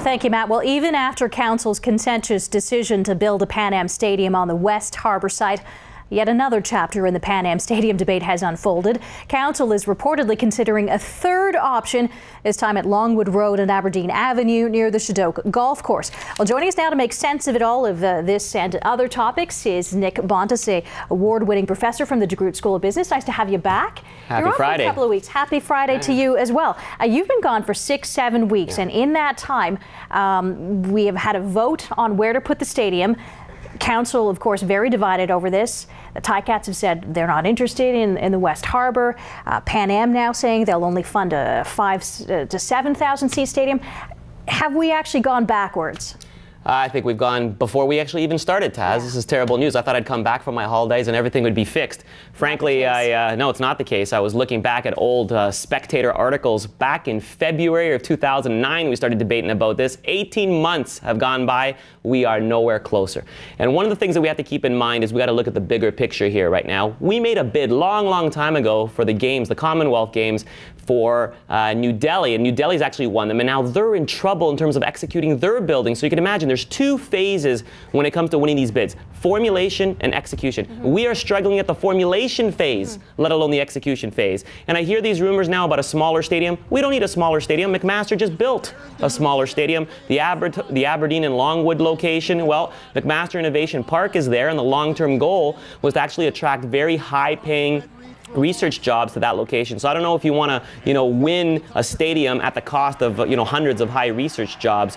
Thank you, Matt. Well, even after Council's contentious decision to build a Pan Am Stadium on the West Harbour site, yet another chapter in the Pan Am Stadium debate has unfolded. Council is reportedly considering a third option, this time at Longwood Road and Aberdeen Avenue near the Shadoka Golf Course. Well, joining us now to make sense of it all, of this and other topics, is Nick Bontis, a award-winning professor from the DeGroote School of Business. Nice to have you back. Happy You're Friday. For a couple of weeks. Happy Friday to you as well. You've been gone for 6-7 weeks, and in that time, we have had a vote on where to put the stadium. Council, of course, very divided over this. The Ticats have said they're not interested in the West Harbour. Pan Am now saying they'll only fund a 5,000 to 7,000 seat stadium. Have we actually gone backwards? I think we've gone before we actually even started, Taz. Yeah. This is terrible news. I thought I'd come back from my holidays and everything would be fixed. Frankly, no, it's not the case. I was looking back at old Spectator articles back in February of 2009. We started debating about this. 18 months have gone by. We are nowhere closer. And one of the things that we have to keep in mind is we got to look at the bigger picture here right now. We made a bid long time ago for the games, the Commonwealth Games, for New Delhi, and New Delhi's actually won them, and now they're in trouble in terms of executing their building. So you can imagine there's two phases when it comes to winning these bids: formulation and execution. We are struggling at the formulation phase, let alone the execution phase. And I hear these rumors now about a smaller stadium. We don't need a smaller stadium. McMaster just built a smaller stadium. The Aberdeen and Longwood location, well, McMaster Innovation Park is there, and the long-term goal was to actually attract very high-paying research jobs to that location. So I don't know if you want to, win a stadium at the cost of, hundreds of high research jobs.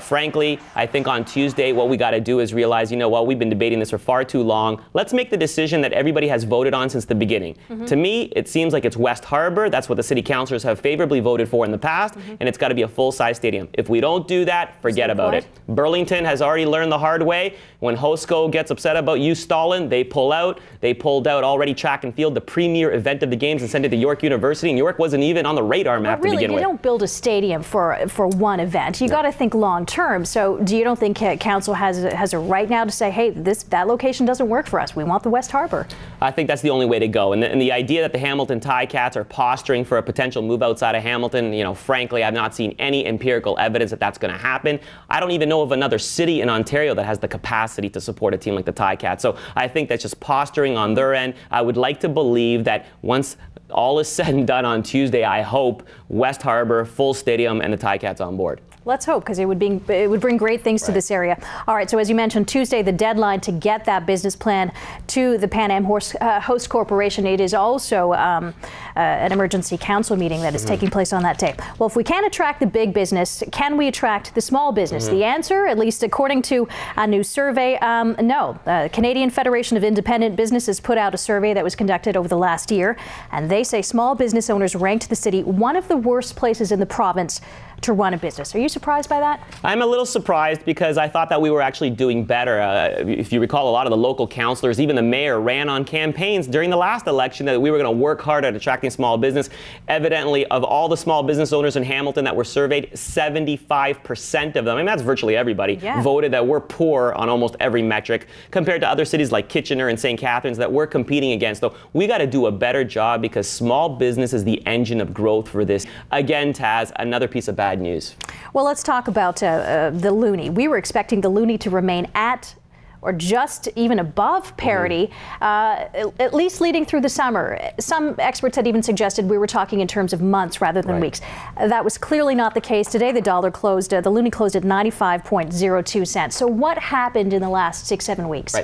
Frankly, I think on Tuesday, what we got to do is realize, we've been debating this for far too long. Let's make the decision that everybody has voted on since the beginning. To me, it seems like it's West Harbour. That's what the city councillors have favorably voted for in the past, and it's got to be a full-size stadium. If we don't do that, forget about it. Burlington has already learned the hard way. When HOSCO gets upset about you stalling, they pull out. They pulled out already track and field, the premier event of the games, and sent it to York University, and York wasn't even on the radar map to begin with. Really, you don't build a stadium for one event. You got to think long term. So do you don't think council has a right now to say, hey, that location doesn't work for us. We want the West Harbour? I think that's the only way to go. And the idea that the Hamilton Ticats are posturing for a potential move outside of Hamilton, frankly, I've not seen any empirical evidence that that's going to happen. I don't even know of another city in Ontario that has the capacity to support a team like the Ticats. So I think that's just posturing on their end. I would like to believe that once all is said and done on Tuesday, I hope West Harbour, full stadium, and the Ticats on board. Let's hope, because it would bring great things to this area. All right, so as you mentioned, Tuesday, the deadline to get that business plan to the Pan Am Host Corporation. It is also an emergency council meeting that is taking place on that day. Well, if we can't attract the big business, can we attract the small business? The answer, at least according to a new survey, no. The Canadian Federation of Independent Businesses put out a survey that was conducted over the last year, and they say small business owners ranked the city one of the worst places in the province to run a business. Are you surprised by that? I'm a little surprised because I thought that we were actually doing better. If you recall, a lot of the local councillors, even the mayor, ran on campaigns during the last election that we were going to work hard at attracting small business. Evidently, of all the small business owners in Hamilton that were surveyed, 75% of them, and that's virtually everybody, voted that we're poor on almost every metric compared to other cities like Kitchener and St. Catharines that we're competing against. So we got to do a better job because small business is the engine of growth for this. Again, Taz, another piece of bad news. Well, let's talk about the loonie. We were expecting the loonie to remain at or just even above parity, at least leading through the summer. Some experts had even suggested we were talking in terms of months rather than weeks. That was clearly not the case. Today, the loonie closed at 95.02 cents. So what happened in the last 6-7 weeks?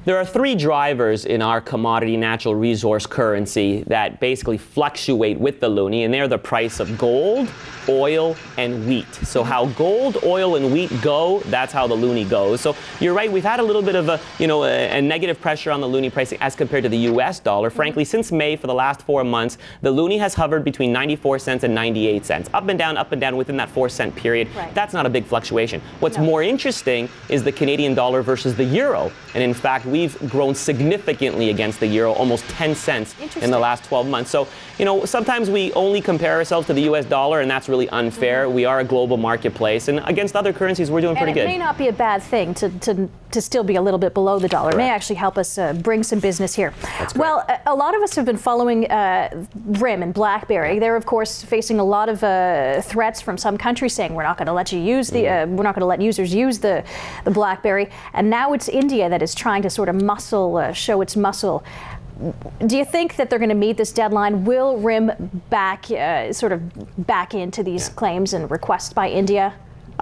There are three drivers in our commodity natural resource currency that basically fluctuate with the loonie, and they're the price of gold, oil, and wheat. So how gold, oil, and wheat go, that's how the loonie goes. So you're right, we've had a little bit of a negative pressure on the loonie pricing as compared to the US dollar. Frankly, since May, for the last 4 months, the loonie has hovered between 94 cents and 98 cents. Up and down within that 4-cent period. That's not a big fluctuation. What's more interesting is the Canadian dollar versus the euro. And in fact, we've grown significantly against the euro, almost 10 cents in the last 12 months. So, sometimes we only compare ourselves to the US dollar, and that's really unfair. We are a global marketplace, and against other currencies, we're doing pretty good. It may not be a bad thing to to still be a little bit below the dollar. It may actually help us bring some business here. Well, a lot of us have been following RIM and Blackberry. They're of course facing a lot of threats from some countries saying we're not going to let you use the we're not going to let users use the Blackberry, and now it's India that is trying to sort of show its muscle. Do you think that they're going to meet this deadline? Will RIM back into these claims and requests by India?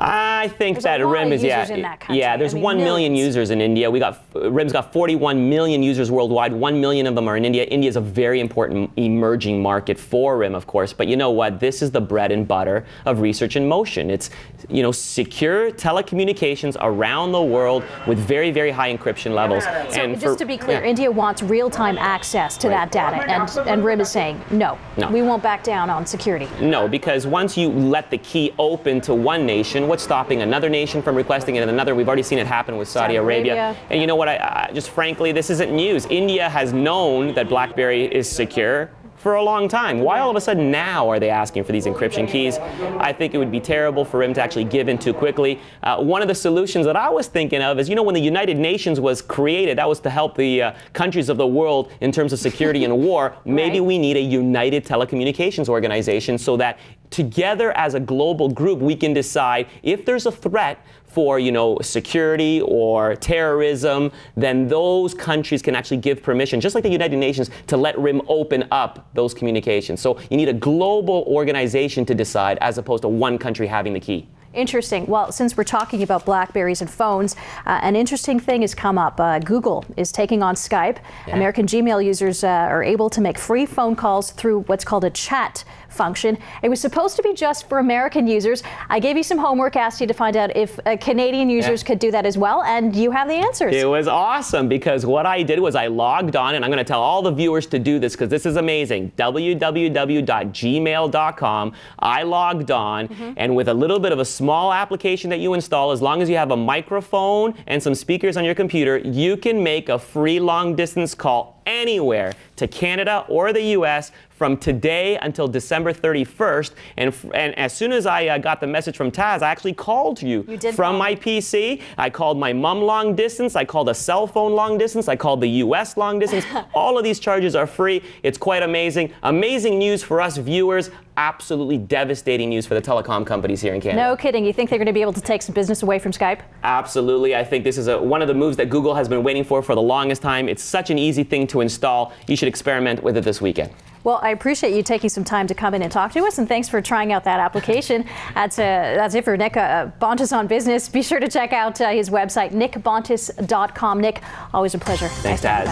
I think that RIM is, there's 1 million users in India. RIM's got 41 million users worldwide. 1 million of them are in India. India is a very important emerging market for RIM, of course. But you know what? This is the bread and butter of research in motion. It's, secure telecommunications around the world with very, very high encryption levels. So and just to be clear, India wants real-time access to that data, and RIM is saying, no, we won't back down on security. No, because once you let the key open to one nation, what's stopping another nation from requesting it and another? We've already seen it happen with Saudi Arabia. And you know what? I just frankly, this isn't news. India has known that BlackBerry is secure for a long time. Why all of a sudden now are they asking for these encryption keys? I think it would be terrible for RIM to actually give in too quickly. One of the solutions that I was thinking of is, when the United Nations was created, that was to help the countries of the world in terms of security and war. Maybe we need a united telecommunications organization so that together as a global group we can decide if there's a threat for security or terrorism, then those countries can actually give permission, just like the United Nations, to let RIM open up those communications. So you need a global organization to decide as opposed to one country having the key. Interesting. Well, since we're talking about Blackberries and phones, an interesting thing has come up. Google is taking on Skype. American Gmail users are able to make free phone calls through what's called a chat function. It was supposed to be just for American users. I gave you some homework, asked you to find out if Canadian users could do that as well, and you have the answers. It was awesome because what I did was I logged on, and I'm going to tell all the viewers to do this because this is amazing. www.gmail.com. I logged on, and with a little bit of a small application that you install, as long as you have a microphone and some speakers on your computer, you can make a free long-distance call anywhere to Canada or the US from today until December 31st. And as soon as I got the message from Taz, I actually called you from my PC. I called my mom long distance. I called a cell phone long distance. I called the US long distance. All of these charges are free. It's quite amazing. Amazing news for us viewers. Absolutely devastating news for the telecom companies here in Canada. No kidding. You think they're going to be able to take some business away from Skype? Absolutely. I think this is one of the moves that Google has been waiting for the longest time. It's such an easy thing to install. You should experiment with it this weekend. Well, I appreciate you taking some time to come in and talk to us, and thanks for trying out that application. That's it for Nick Bontis on Business. Be sure to check out his website, nickbontis.com. Nick, always a pleasure. Thanks, Taz.